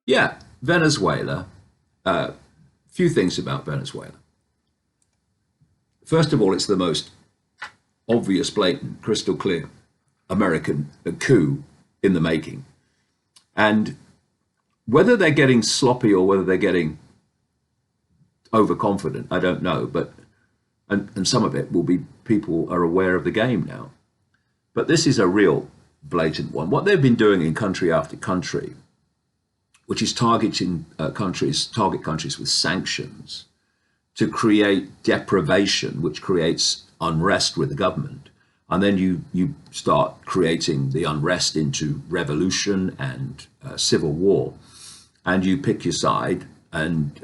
Yeah, Venezuela. Few things about Venezuela. First of all, it's the most obvious, blatant, crystal clear American coup in the making. And whether they're getting sloppy or whether they're getting overconfident, I don't know. But and some of it will be people are aware of the game now. But this is a real blatant one. What they've been doing in country after country, which is targeting target countries with sanctions to create deprivation, which creates unrest with the government. And then you start creating the unrest into revolution and civil war. And you pick your side. And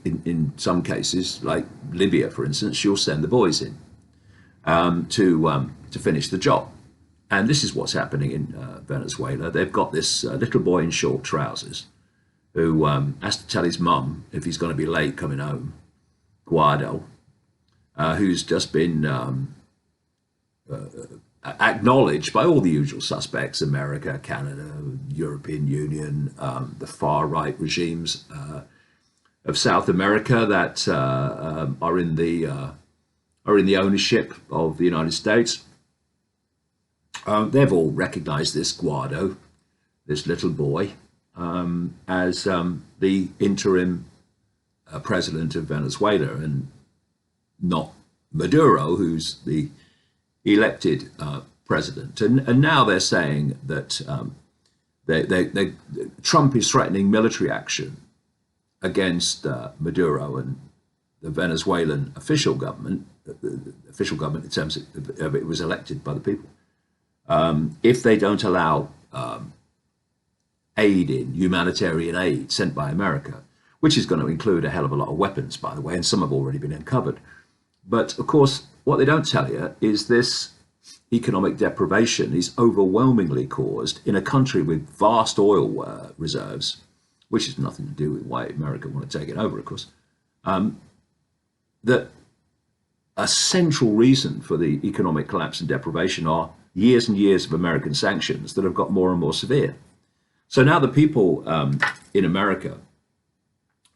in some cases, like Libya, for instance, you'll send the boys in to finish the job. And this is what's happening in Venezuela. They've got this little boy in short trousers who has to tell his mum if he's going to be late coming home, Guaido, who's just been acknowledged by all the usual suspects, America, Canada, European Union, the far-right regimes of South America that are in the ownership of the United States. They've all recognized this Guaido, this little boy, as the interim president of Venezuela, and not Maduro, who's the elected president. And now they're saying that Trump is threatening military action against Maduro and the Venezuelan official government in terms of it was elected by the people, if they don't allow humanitarian aid sent by America, which is going to include a hell of a lot of weapons, by the way, and some have already been uncovered. But of course, what they don't tell you is this economic deprivation is overwhelmingly caused in a country with vast oil reserves, which has nothing to do with why America want to take it over, of course. That a central reason for the economic collapse and deprivation are years and years of American sanctions that have got more and more severe. So now the people in America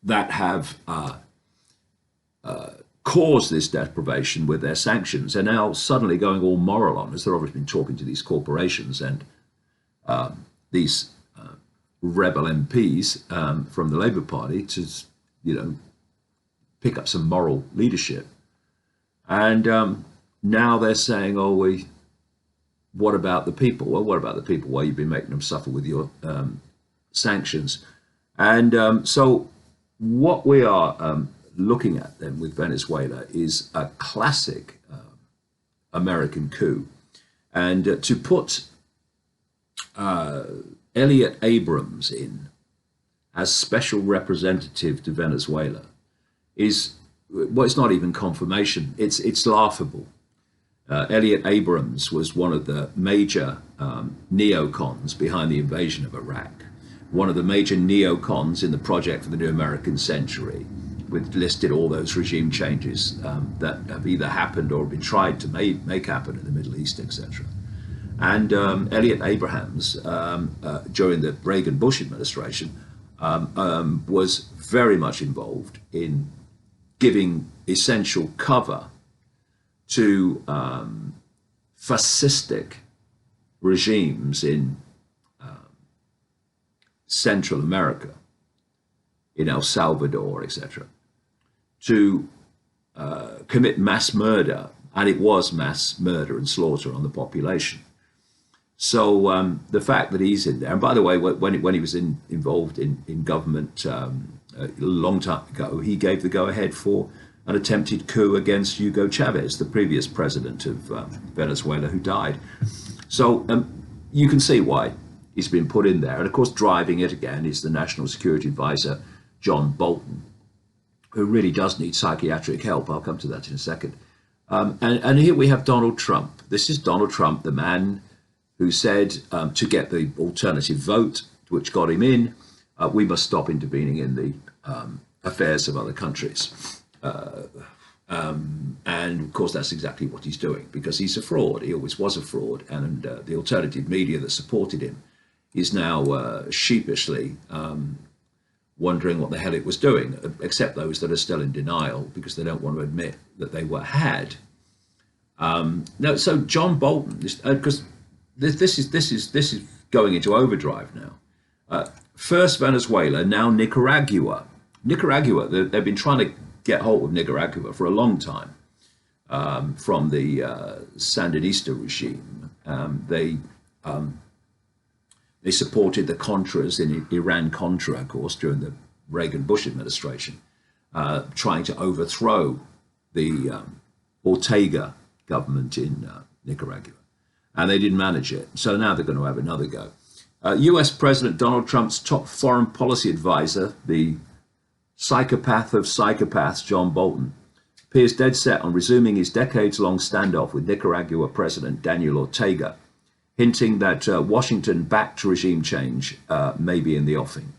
that have caused this deprivation with their sanctions are now suddenly going all moral on us. They've obviously been talking to these corporations and these rebel MPs from the Labour Party to, pick up some moral leadership. And now they're saying, what about the people? Well, what about the people? Well, you've been making them suffer with your sanctions. And so what we are looking at then with Venezuela is a classic American coup. And to put Elliot Abrams in as special representative to Venezuela is, well, it's not even confirmation. It's laughable. Elliot Abrams was one of the major neocons behind the invasion of Iraq, one of the major neocons in the project for the new American century, which listed all those regime changes that have either happened or been tried to make happen in the Middle East, etc. And Elliot Abrams, during the Reagan-Bush administration, was very much involved in giving essential cover to fascistic regimes in Central America, in El Salvador, etc., to commit mass murder, and it was mass murder and slaughter on the population. So the fact that he's in there, and by the way, when he was involved in government a long time ago, he gave the go-ahead for an attempted coup against Hugo Chavez, the previous president of Venezuela, who died. So you can see why he's been put in there. And of course, driving it again is the National Security Advisor, John Bolton, who really does need psychiatric help. I'll come to that in a second. And here we have Donald Trump. This is Donald Trump, the man who said to get the alternative vote, which got him in, we must stop intervening in the affairs of other countries. And of course, that's exactly what he's doing, because he's a fraud. He always was a fraud. And the alternative media that supported him is now sheepishly wondering what the hell it was doing, except those that are still in denial because they don't want to admit that they were had. No, so John Bolton, because this is going into overdrive now. First Venezuela, now Nicaragua. Nicaragua, they've been trying to get hold of Nicaragua for a long time from the Sandinista regime. They supported the Contras in Iran-Contra, of course, during the Reagan-Bush administration, trying to overthrow the Ortega government in Nicaragua. And they didn't manage it. So now they're going to have another go. US President Donald Trump's top foreign policy advisor, the psychopath of psychopaths, John Bolton, appears dead set on resuming his decades-long standoff with Nicaragua President Daniel Ortega, hinting that Washington-backed regime change may be in the offing.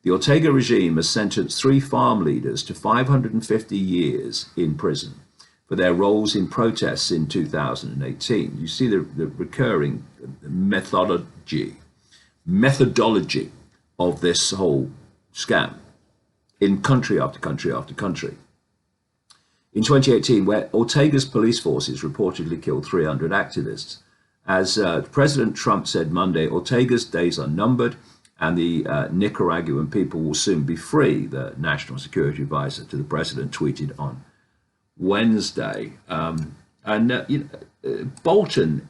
The Ortega regime has sentenced 3 farm leaders to 550 years in prison for their roles in protests in 2018. You see the recurring methodology of this whole scam in country after country after country. In 2018, where Ortega's police forces reportedly killed 300 activists, as President Trump said Monday, Ortega's days are numbered and the Nicaraguan people will soon be free, the national security advisor to the president tweeted on Wednesday. Bolton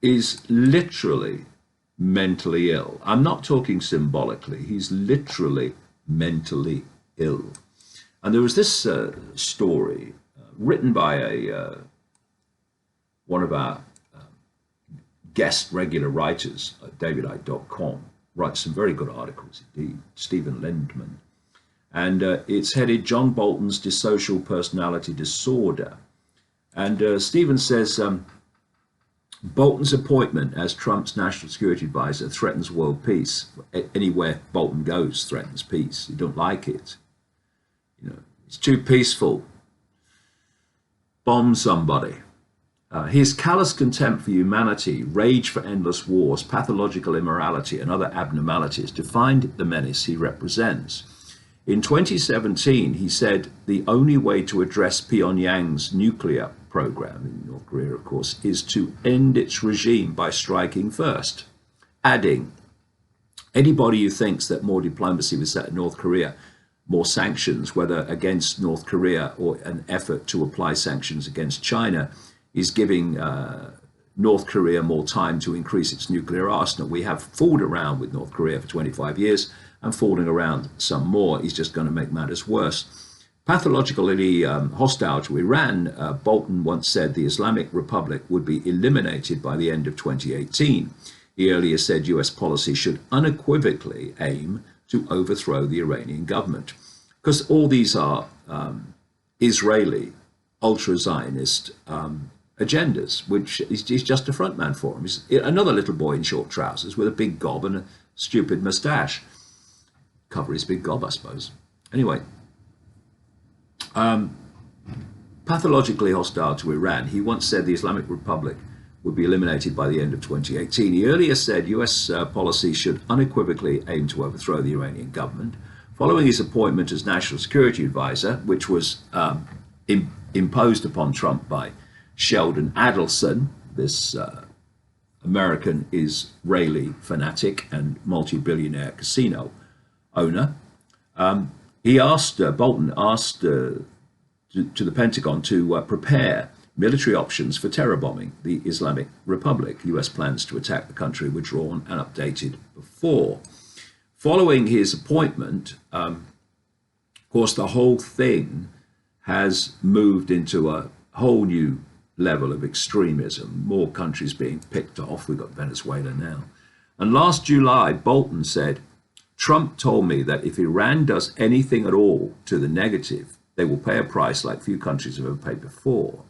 is literally mentally ill. I'm not talking symbolically. He's literally mentally ill. And there was this story written by one of our guest regular writers at davidicke.com, writes some very good articles indeed, Stephen Lindman. And it's headed John Bolton's Dissocial Personality Disorder. And Stephen says, Bolton's appointment as Trump's national security advisor threatens world peace. Anywhere Bolton goes threatens peace. You don't like it. You know, it's too peaceful. Bomb somebody. His callous contempt for humanity, rage for endless wars, pathological immorality, and other abnormalities defined the menace he represents. In 2017, he said the only way to address Pyongyang's nuclear program in North Korea, of course, is to end its regime by striking first, adding, anybody who thinks that more diplomacy was set in North Korea, more sanctions, whether against North Korea or an effort to apply sanctions against China, is giving North Korea more time to increase its nuclear arsenal. We have fooled around with North Korea for 25 years and fooling around some more is just going to make matters worse. Pathologically hostile to Iran, Bolton once said the Islamic Republic would be eliminated by the end of 2018. He earlier said US policy should unequivocally aim to overthrow the Iranian government. Because all these are Israeli ultra-Zionist agendas, which he's just a frontman for them. He's another little boy in short trousers with a big gob and a stupid moustache. Cover his big gob, I suppose. Anyway, pathologically hostile to Iran, he once said the Islamic Republic would be eliminated by the end of 2018. He earlier said US policy should unequivocally aim to overthrow the Iranian government. Following his appointment as national security advisor, which was imposed upon Trump by Sheldon Adelson, this American Israeli fanatic and multi-billionaire casino owner, Bolton asked to the Pentagon to prepare military options for terror bombing the Islamic Republic. US plans to attack the country were drawn and updated before. Following his appointment, of course, the whole thing has moved into a whole new level of extremism, more countries being picked off. We've got Venezuela now. And last July, Bolton said, Trump told me that if Iran does anything at all to the negative, they will pay a price like few countries have ever paid before.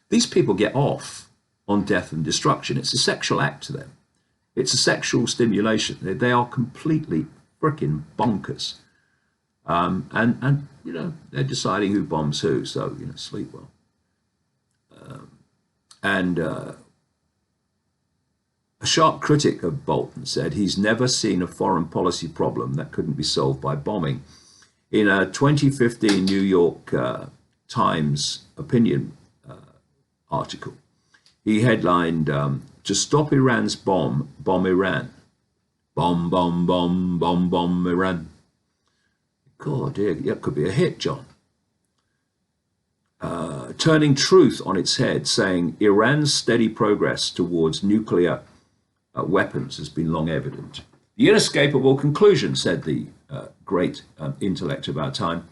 These people get off on death and destruction. It's a sexual act to them. It's a sexual stimulation. They are completely freaking bonkers. And you know, they're deciding who bombs who, so, you know, sleep well. And a sharp critic of Bolton said he's never seen a foreign policy problem that couldn't be solved by bombing. In a 2015 New York Times opinion article, he headlined, "To stop Iran's bomb, bomb Iran. Bomb, bomb, bomb, bomb, bomb Iran." God, dear, that could be a hit, John. Turning truth on its head, saying Iran's steady progress towards nuclear weapons has been long evident. The inescapable conclusion, said the great intellect of our time,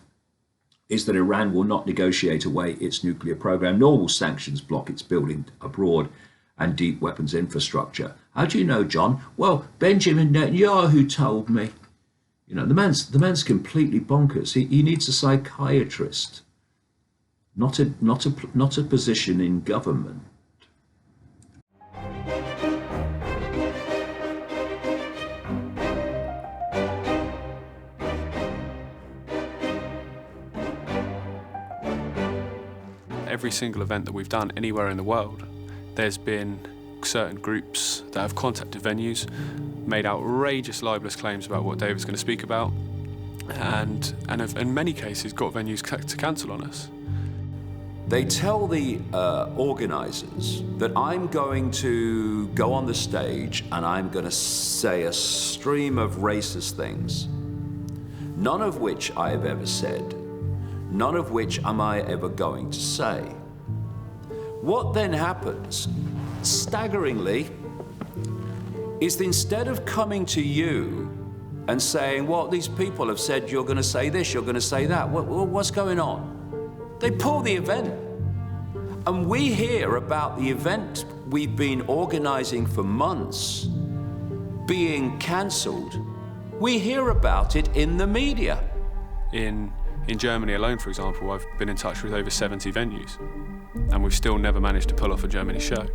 is that Iran will not negotiate away its nuclear program, nor will sanctions block its building abroad and deep weapons infrastructure. How do you know, John? Well, Benjamin Netanyahu told me. You know, the man's completely bonkers. He needs a psychiatrist, not a position in government. Every single event that we've done anywhere in the world, there's been certain groups that have contacted venues, made outrageous libelous claims about what David's going to speak about, and have, in many cases, got venues to cancel on us. They tell the organisers that I'm going to go on the stage and I'm going to say a stream of racist things, none of which I have ever said, none of which am I ever going to say. What then happens, staggeringly, is that instead of coming to you and saying, well, these people have said you're going to say this, you're going to say that, what's going on? They pull the event. And we hear about the event we've been organising for months being cancelled. We hear about it in the media. In Germany alone, for example, I've been in touch with over 70 venues, and we've still never managed to pull off a Germany show.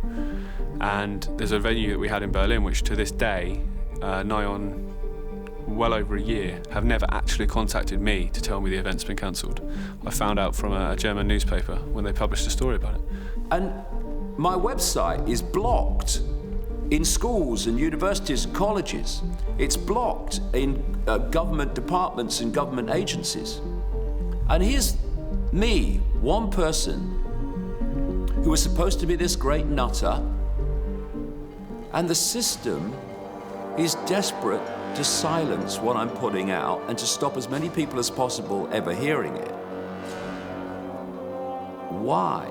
And there's a venue that we had in Berlin, which to this day, nigh on well over a year, have never actually contacted me to tell me the event's been cancelled. I found out from a German newspaper when they published a story about it. And my website is blocked in schools and universities and colleges. It's blocked in government departments and government agencies. And here's me, one person, who was supposed to be this great nutter, and the system is desperate to silence what I'm putting out and to stop as many people as possible ever hearing it. Why?